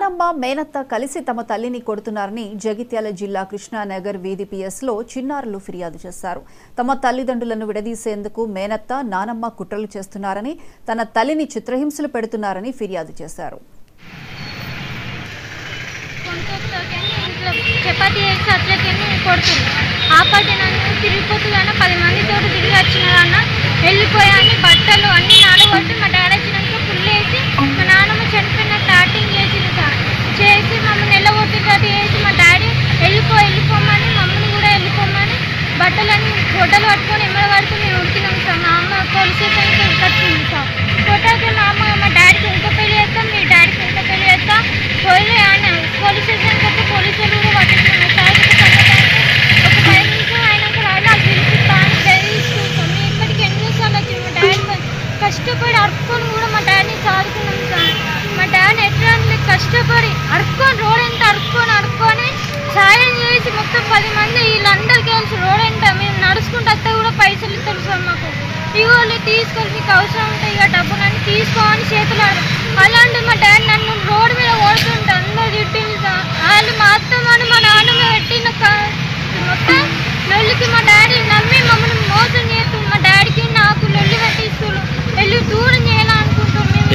నానమ్మ మేనత్త కలిసి తమ తల్లిని కొడుతున్నారని జగిత్యాల జిల్లా కృష్ణానగర్ వీధి పిఎస్లో చిన్నారులు ఫిర్యాదు చేశారు. తమ తల్లిదండ్రులను విడదీసేందుకు మేనత్త నానమ్మ కుట్రలు చేస్తున్నారని, తన తల్లిని చిత్రహింసలు పెడుతున్నారని ఫిర్యాదు చేశారు. చపాతీ చేసి అట్లకెళ్ళి కొడుతుంది. ఆపటి నన్ను తిరిగిపోతుందన్న 10 మందితో తిరిగి వచ్చినారన్న వెళ్ళిపోయాని బట్టలు అన్ని నాలుగొట్టి మా డాడీ వచ్చినాక పుల్లేసి మా నాన్నమ్మ చనిపోయిన స్టార్టింగ్ చేసి మమ్మల్ని వెళ్ళగొట్టినట్టు చేసి మా డాడీ వెళ్ళిపోమని మమ్మల్ని కూడా వెళ్ళిపోమని బట్టలన్నీ ఫోటోలు పట్టుకొని ఎమ్మడి పడుతూ మేము ఉడికినాం సార్. మా అమ్మ పోలీస్ స్టేషన్కి కట్టింది సార్. ఫోటోకి మా అమ్మ మా డాడీకి ఇంకో పెళ్లి చేస్తాం, మీ డాడీకి ఇంకో పెళ్లి చేస్తాం పోలీస్ స్టేషన్కి వస్తే పోలీసులు కూడా పట్టించుకున్నాం సార్. ఒక 5 నిమిషం అయినాక రాళ్ళు అది పిలిపిస్తాను చదివిస్తాం. మేము ఇప్పటికి ఎన్నోసార్లు వచ్చి మా డాడీ కష్టపడి అరుక్కొని కూడా మా డాడీని సాదుకున్నాం సార్. మా డాడీ ఎట్లా కష్టపడి అరుక్కొని రోడ్ ఎంత అరుక్కొని సాయం చేసి మొత్తం 10 మంది వీళ్ళందరికీ కలిసి రోడ్ ఎంత మేము నడుచుకుంటూ వస్తే కూడా పైసలు ఇస్తారు సార్. మాకు ఇవాళ్ళు తీసుకొని మీకు అవసరం ఉంటాయి ఇక డబ్బులన్నీ తీసుకోని చేతులు అలాంటి మా డాడీ నన్ను రోడ్డు మీద ఓడుతుంటే అందరూ తిట్టింది సార్. వాళ్ళు మా అత్తమ్మని మా నాన్నమ్మ పెట్టిన మొత్తం లొల్లికి మా డాడీ నమ్మి మమ్మల్ని మోసం చేస్తుంది. మా డాడీకి నాకు లొల్లి పెట్టిస్తూ వెళ్ళి దూరం చేయాలనుకుంటున్నాం.